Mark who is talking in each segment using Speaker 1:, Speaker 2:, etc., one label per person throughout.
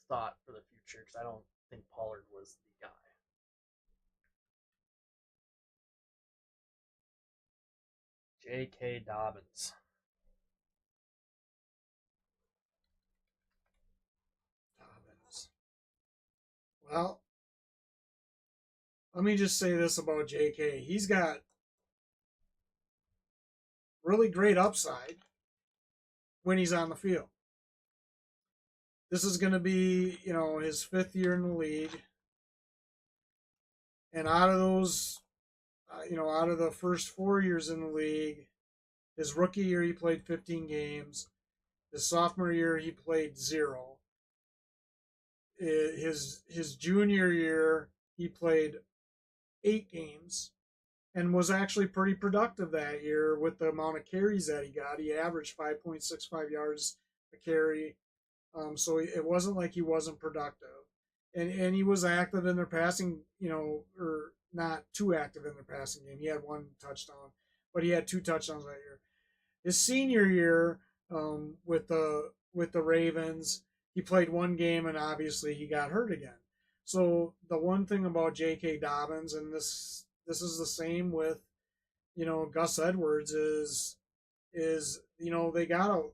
Speaker 1: thought for the future because I don't think Pollard was the guy. J.K. Dobbins.
Speaker 2: Dobbins. Well, let me just say this about J.K. He's got really great upside when he's on the field. This is going to be, his 5th year in the league. And out of those, out of the first 4 years in the league, his rookie year he played 15 games. His sophomore year he played 0. His junior year he played 8 games and was actually pretty productive that year with the amount of carries that he got. He averaged 5.65 yards a carry. So it wasn't like he wasn't productive. And he was active in their passing, or not too active in their passing game. He had 1 touchdown, but he had 2 touchdowns that year. His senior year with the Ravens, he played 1 game and obviously he got hurt again. So the one thing about J.K. Dobbins, and this is the same with Gus Edwards, is they got a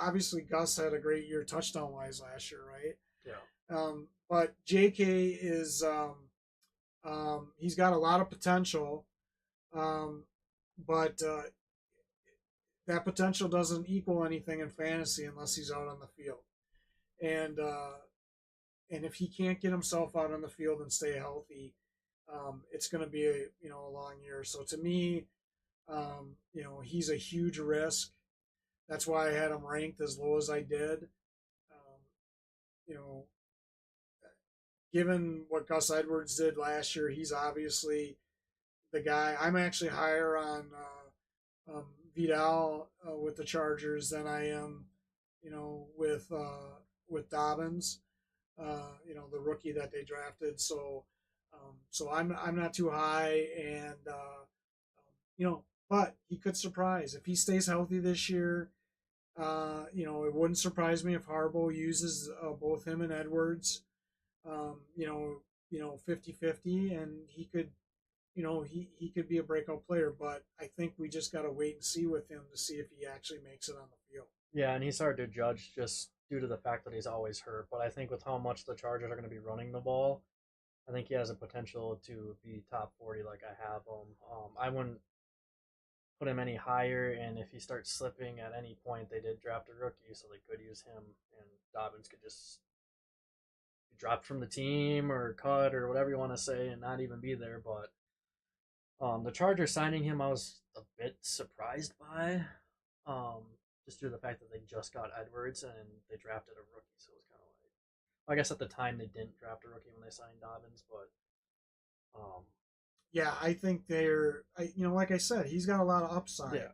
Speaker 2: obviously Gus had a great year touchdown wise last year, right?
Speaker 1: Yeah.
Speaker 2: But J.K. is he's got a lot of potential, but that potential doesn't equal anything in fantasy unless he's out on the field. And if he can't get himself out on the field and stay healthy, it's going to be a long year. So to me, he's a huge risk. That's why I had him ranked as low as I did. You know, given what Gus Edwards did last year, he's obviously the guy. I'm actually higher on Vidal with the Chargers than I am, with Dobbins, the rookie that they drafted. So I'm not too high, and but he could surprise if he stays healthy this year. It wouldn't surprise me if Harbaugh uses both him and Edwards, 50-50, and he could, he could be a breakout player. But I think we just got to wait and see with him to see if he actually makes it on the field.
Speaker 1: Yeah, and he's hard to judge just due to the fact that he's always hurt. But I think with how much the Chargers are going to be running the ball, I think he has a potential to be top 40 like I have him. I wouldn't put him any higher, and if he starts slipping at any point, they did draft a rookie, so they could use him, and Dobbins could just be dropped from the team or cut or whatever you want to say and not even be there. But the Chargers signing him, I was a bit surprised by, just due to the fact that they just got Edwards and they drafted a rookie, so it was kind of like, well, I guess at the time they didn't draft a rookie when they signed Dobbins, but
Speaker 2: yeah, I think like I said, he's got a lot of upside,
Speaker 1: yeah,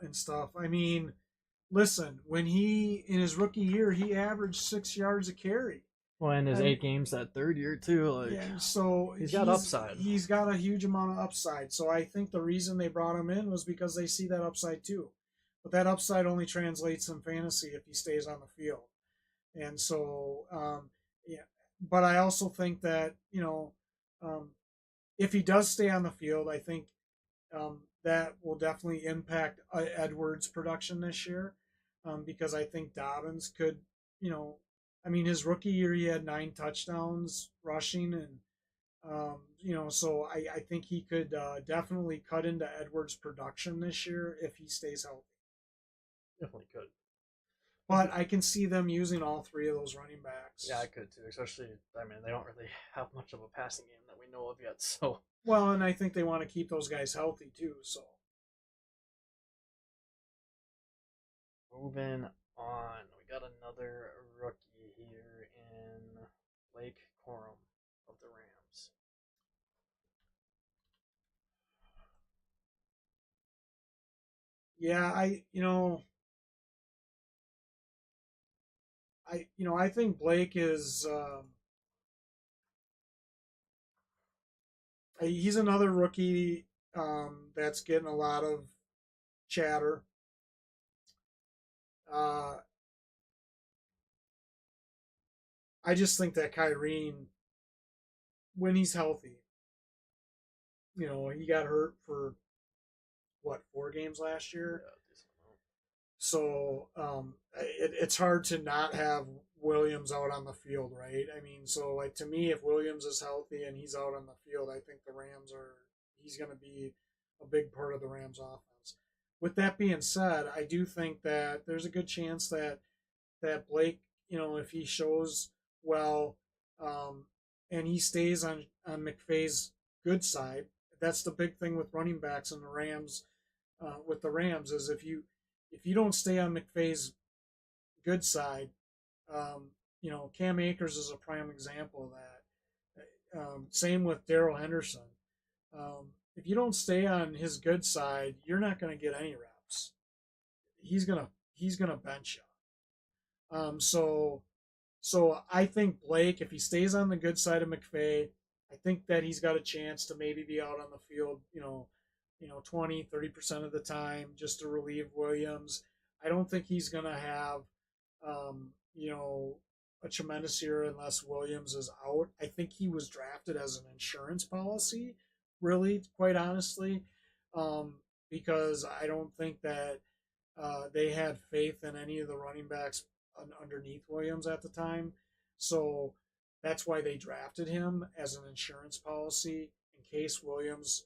Speaker 2: and stuff. I mean, listen, when he in his rookie year, he averaged 6 yards a carry.
Speaker 1: well, in his
Speaker 2: And
Speaker 1: 8 games that 3rd year too, like
Speaker 2: yeah, so
Speaker 1: he's got upside.
Speaker 2: He's got a huge amount of upside. So I think the reason they brought him in was because they see that upside too. But that upside only translates in fantasy if he stays on the field. And so, yeah. But I also think that um, if he does stay on the field, I think that will definitely impact Edwards' production this year, because I think Dobbins could, I mean, his rookie year he had 9 touchdowns rushing, and so I think he could definitely cut into Edwards' production this year if he stays healthy.
Speaker 1: Definitely could.
Speaker 2: But I can see them using all 3 of those running backs.
Speaker 1: Yeah, I could too. Especially, I mean, they don't really have much of a passing game that we know of yet. So,
Speaker 2: well, and I think they want to keep those guys healthy too. So,
Speaker 1: moving on, we got another rookie here in Blake Corum of the Rams.
Speaker 2: yeah, I think Blake is he's another rookie that's getting a lot of chatter. Uh, I just think that Kyrie, when he's healthy, he got hurt for what 4 games last year.
Speaker 1: Yeah, decent amount.
Speaker 2: So it's hard to not have Williams out on the field, right? I mean, so like to me, if Williams is healthy and he's out on the field, I think the Rams are. He's going to be a big part of the Rams offense. With that being said, I do think that there's a good chance that Blake, if he shows well, um, and he stays on McVay's good side, that's the big thing with running backs in the Rams. With the Rams is if you don't stay on McVay's good side, Cam Akers is a prime example of that. Same with Darrell Henderson. If you don't stay on his good side, you're not going to get any reps. He's gonna bench you. So I think Blake, if he stays on the good side of McVay, I think that he's got a chance to maybe be out on the field, 20-30% of the time just to relieve Williams. I don't think he's going to have, um, you know, a tremendous year unless Williams is out. I think he was drafted as an insurance policy, really, quite honestly, um, because I don't think that they had faith in any of the running backs underneath Williams at the time. So that's why they drafted him as an insurance policy in case Williams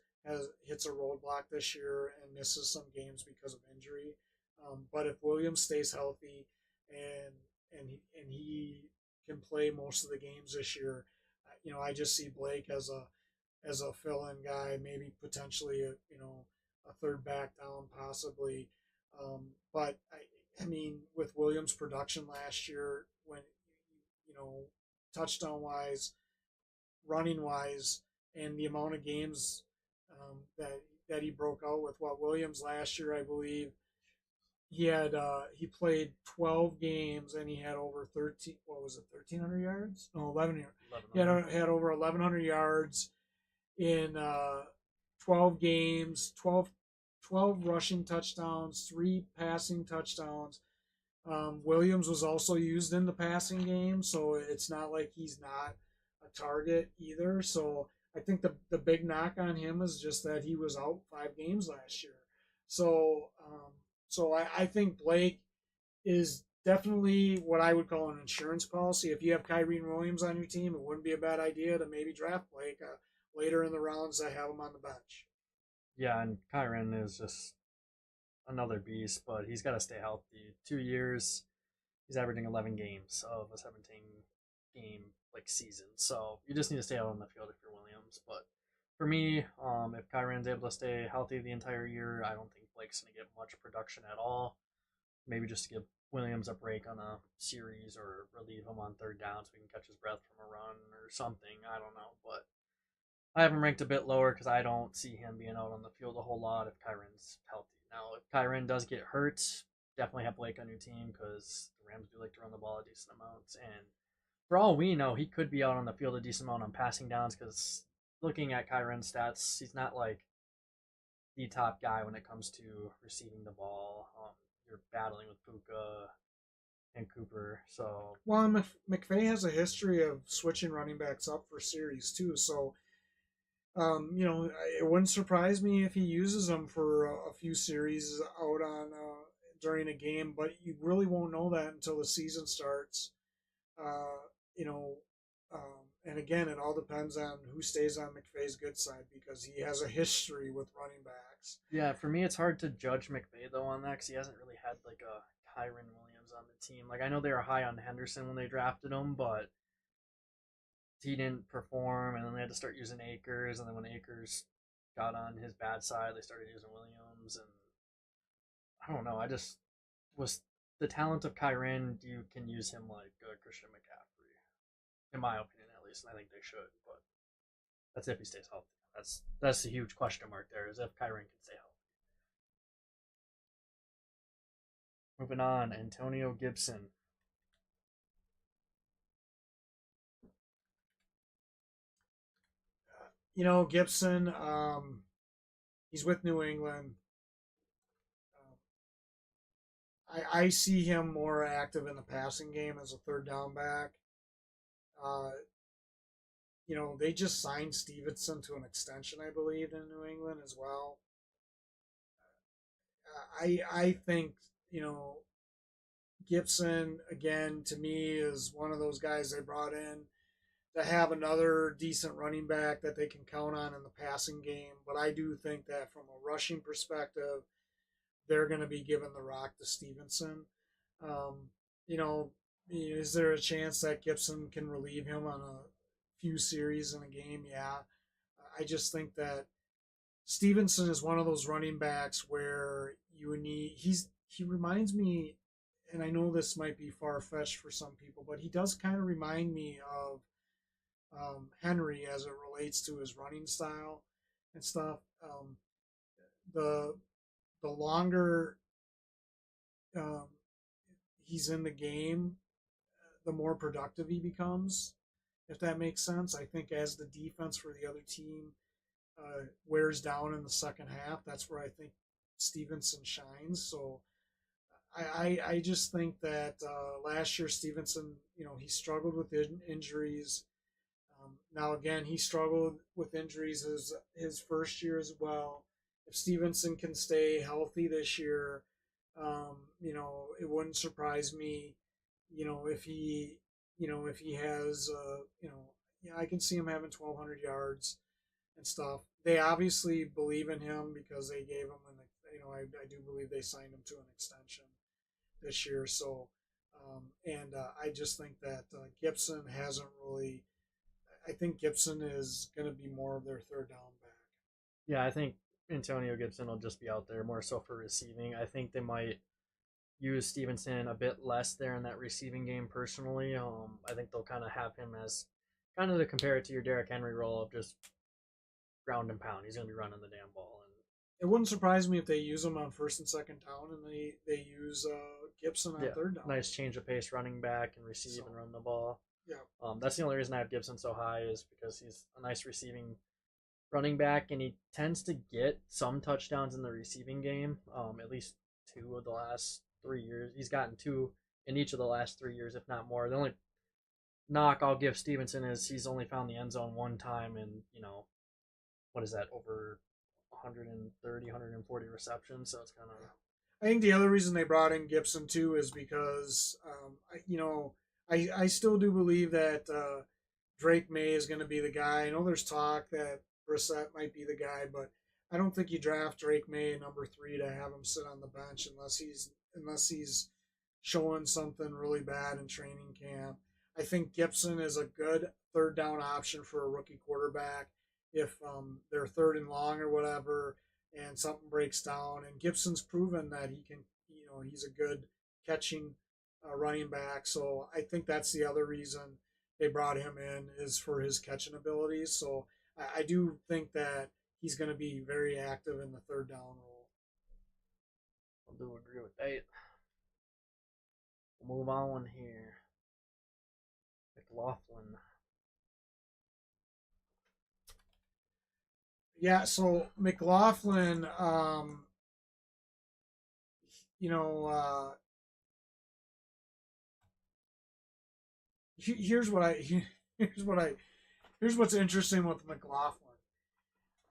Speaker 2: hits a roadblock this year and misses some games because of injury. But if Williams stays healthy and he can play most of the games this year, I just see Blake as a fill-in guy, maybe potentially a third back down possibly. But I mean, with Williams' production last year, when you know touchdown wise, running wise, and the amount of games that he broke out with, what Williams last year, I believe he played 12 games and he had over 13. What was it? 1,300 yards? No, 11 yards. He had over 1,100 yards in 12 games, 12 rushing touchdowns, 3 passing touchdowns. Williams was also used in the passing game, so it's not like he's not a target either. So I think the big knock on him is just that he was out 5 games last year. So I think Blake is definitely what I would call an insurance policy. If you have Kyrie Williams on your team, it wouldn't be a bad idea to maybe draft Blake later in the rounds. I have him on the bench.
Speaker 1: Yeah, and Kyron is just another beast, but he's got to stay healthy. 2 years, he's averaging 11 games of a 17 game like season. So you just need to stay out on the field if you're Williams. But for me, if Kyron's able to stay healthy the entire year, I don't think Blake's going to get much production at all. Maybe just to give Williams a break on a series or relieve him on third down so he can catch his breath from a run or something. I don't know, but I have him ranked a bit lower because I don't see him being out on the field a whole lot if Kyron's healthy. Now, if Kyron does get hurt, definitely have Blake on your team because the Rams do like to run the ball a decent amount. And for all we know, he could be out on the field a decent amount on passing downs because looking at Kyron's stats, he's not like the top guy when it comes to receiving the ball. You're battling with Puka and Cooper. So,
Speaker 2: well, McVay has a history of switching running backs up for series too. So, it wouldn't surprise me if he uses them for a few series out on during a game, but you really won't know that until the season starts. Uh, you know, and again, it all depends on who stays on McVay's good side because he has a history with running backs.
Speaker 1: yeah, for me, it's hard to judge McVay though on that because he hasn't really had like a Kyron Williams on the team. Like I know they were high on Henderson when they drafted him, but he didn't perform, and then they had to start using Akers, and then when Akers got on his bad side, they started using Williams, and I don't know. I just was the talent of Kyron. You can use him like Christian McCaffrey, in my opinion, at least, and I think they should. But that's if he stays healthy. That's the huge question mark there is if Kyron can stay healthy. Moving on, Antonio Gibson.
Speaker 2: Gibson, he's with New England. I see him more active in the passing game as a third down back. Uh, they just signed Stevenson to an extension, I believe, in New England as well. I think you know Gibson again to me is one of those guys they brought in to have another decent running back that they can count on in the passing game. But I do think that from a rushing perspective, they're going to be giving the rock to Stevenson. Um, you know, is there a chance that Gibson can relieve him on a few series in a game? Yeah. I just think that Stevenson is one of those running backs where you need. He reminds me, and I know this might be far fetched for some people, but he does kind of remind me of Henry as it relates to his running style and stuff. The the longer um, he's in the game, the more productive he becomes. If that makes sense, I think as the defense for the other team wears down in the second half, that's where I think Stevenson shines. So I just think that last year Stevenson, he struggled with injuries. Now again, he struggled with injuries his first year as well. If Stevenson can stay healthy this year, it wouldn't surprise me, if he has, yeah, I can see him having 1,200 yards and stuff. They obviously believe in him because they gave him I do believe they signed him to an extension this year. So, I just think that Gibson hasn't really. I think Gibson is going to be more of their third down back.
Speaker 1: Yeah, I think Antonio Gibson will just be out there more so for receiving. I think they might use Stevenson a bit less there in that receiving game personally. I think they'll kind of have him as kind of to compare it to your Derrick Henry role of just ground and pound. He's going to be running the damn ball. And
Speaker 2: It wouldn't surprise me if they use him on first and second down, and they use Gibson on
Speaker 1: yeah,
Speaker 2: third down.
Speaker 1: nice change of pace running back and receive
Speaker 2: So
Speaker 1: and run the ball.
Speaker 2: yeah,
Speaker 1: That's the only reason I have Gibson so high is because he's a nice receiving running back and he tends to get some touchdowns in the receiving game. At least 2 of the last 3 years. He's gotten two in each of the last 3 years, if not more. The only knock I'll give Stevenson is he's only found the end zone one time in, what is that, over 130, 140 receptions. So it's kind of.
Speaker 2: I think the other reason they brought in Gibson too is because I still do believe that Drake May is going to be the guy. I know there's talk that Brissett might be the guy, but I don't think you draft Drake May number 3 to have him sit on the bench unless he's showing something really bad in training camp. I think Gibson is a good third down option for a rookie quarterback if they're third and long or whatever and something breaks down. And Gibson's proven that he can, he's a good catching running back. So I think that's the other reason they brought him in is for his catching abilities. So I do think that he's going to be very active in the third down role.
Speaker 1: I do agree with that. We'll move on here. McLaughlin.
Speaker 2: Yeah, so McLaughlin, you know, here's what I here's what I here's what's interesting with McLaughlin.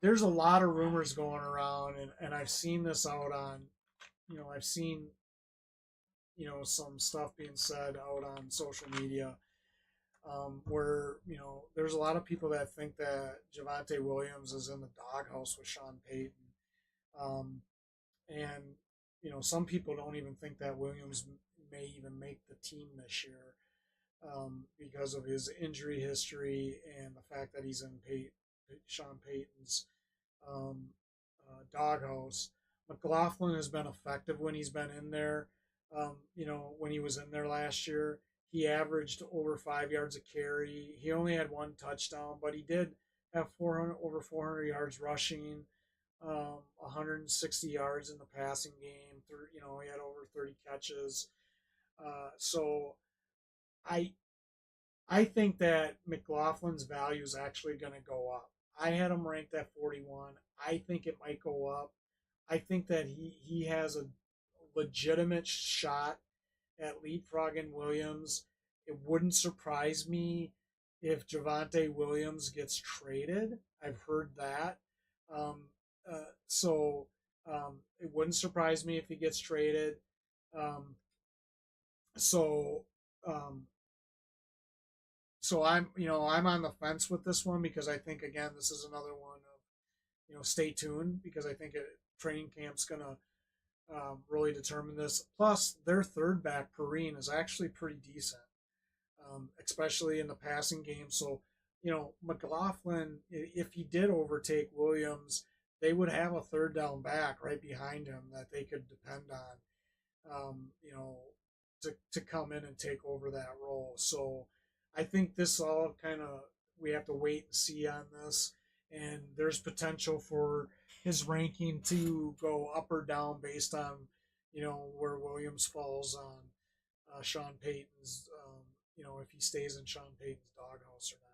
Speaker 2: There's a lot of rumors going around, and I've seen this out on, I've seen, some stuff being said out on social media, where there's a lot of people that think that Javonte Williams is in the doghouse with Sean Payton, um, and some people don't even think that Williams may even make the team this year because of his injury history and the fact that he's in Sean Payton's um, doghouse. McLaughlin has been effective when he's been in there. When he was in there last year, he averaged over 5 yards a carry. He only had one touchdown, but he did have over 400 yards rushing, 160 yards in the passing game. He had over 30 catches. So I I think that McLaughlin's value is actually going to go up. I had him ranked at 41. I think it might go up. I think that he has a legitimate shot at leapfrogging Williams. It wouldn't surprise me if Javonte Williams gets traded. I've heard that. Um, so it wouldn't surprise me if he gets traded. Um, so um, so I'm on the fence with this one because I think again this is another one of stay tuned because I think training camp's gonna really determine this. Plus, their third back Perrine is actually pretty decent, especially in the passing game. So McLaughlin, if he did overtake Williams, they would have a third down back right behind him that they could depend on. To come in and take over that role. So I think this all kind of we have to wait and see on this. And there's potential for his ranking to go up or down based on where Williams falls on Sean Payton's if he stays in Sean Payton's doghouse or not.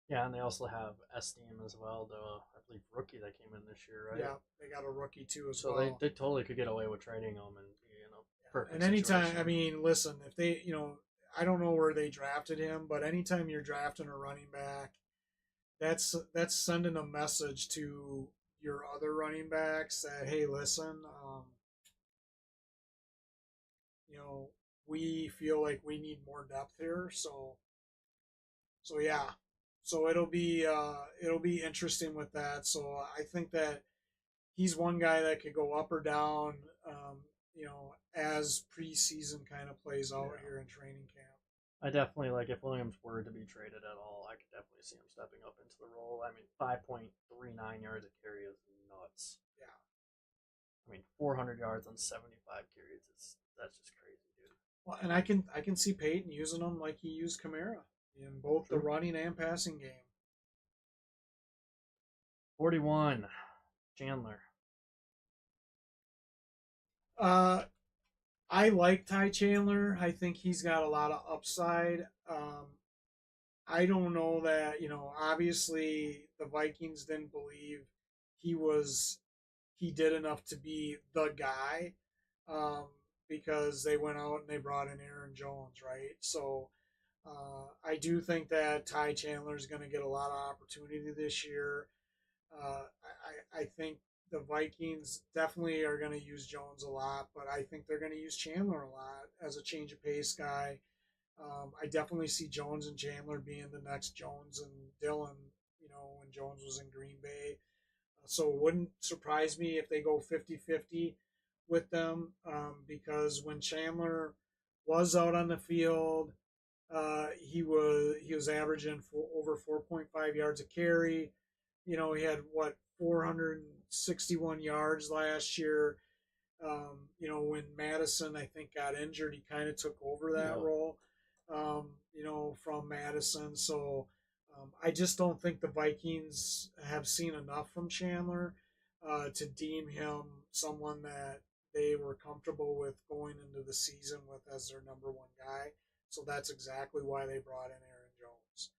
Speaker 1: Yeah, and they also have Esteem as well, the I believe rookie that came in this year, right?
Speaker 2: Yeah, they got a rookie too as
Speaker 1: so
Speaker 2: well.
Speaker 1: they totally could get away with trading him and perfect.
Speaker 2: And anytime,
Speaker 1: situation.
Speaker 2: I mean, listen, if they, I don't know where they drafted him, but anytime you're drafting a running back, that's sending a message to your other running backs that hey, listen, we feel like we need more depth here, so yeah, so it'll be interesting with that. So I think that he's one guy that could go up or down, as preseason kind of plays out here in training camp.
Speaker 1: I definitely like if Williams were to be traded at all, I could definitely see him stepping up into the role. I mean, 5.39 yards a carry is nuts.
Speaker 2: Yeah.
Speaker 1: I mean, 400 yards on 75 carries that's just crazy, dude.
Speaker 2: Well, and I can see Peyton using him like he used Kamara in both the running and passing game.
Speaker 1: 41, Chandler.
Speaker 2: I like Ty Chandler. I think he's got a lot of upside. I don't know that, obviously the Vikings didn't believe he did enough to be the guy because they went out and they brought in Aaron Jones, right? So I do think that Ty Chandler is going to get a lot of opportunity this year. I think the Vikings definitely are going to use Jones a lot, but I think they're going to use Chandler a lot as a change of pace guy. I definitely see Jones and Chandler being the next Jones and Dillon, when Jones was in Green Bay. So it wouldn't surprise me if they go 50-50 with them because when Chandler was out on the field, he was averaging over 4.5 yards a carry. He had 461 yards last year. When Madison I think got injured, he kind of took over that role. From Madison. So I just don't think the Vikings have seen enough from Chandler to deem him someone that they were comfortable with going into the season with as their number one guy. So that's exactly why they brought in Aaron Jones.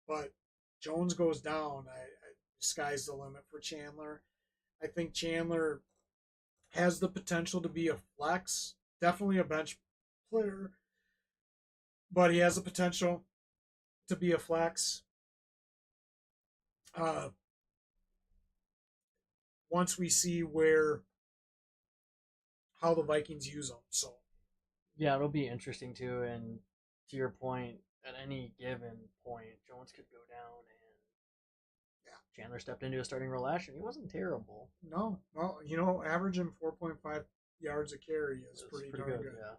Speaker 2: But Jones goes down, sky's the limit for Chandler. I think Chandler has the potential to be a flex, definitely a bench player, but he has the potential to be a flex. Once we see how the Vikings use him, so
Speaker 1: yeah, it'll be interesting too. And to your point, at any given point, Jones could go down, and Chandler stepped into a starting role last year, and he wasn't terrible.
Speaker 2: No, well, averaging 4.5 yards a carry is pretty darn good.
Speaker 1: Yeah.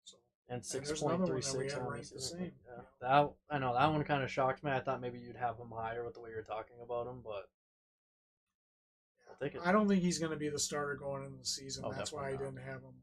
Speaker 2: So,
Speaker 1: and 6.36 on
Speaker 2: the same.
Speaker 1: Yeah. That I know that one kind of shocked me. I thought maybe you'd have him higher with the way you're talking about him, but
Speaker 2: I don't think he's going to be the starter going into the season. That's why I didn't have him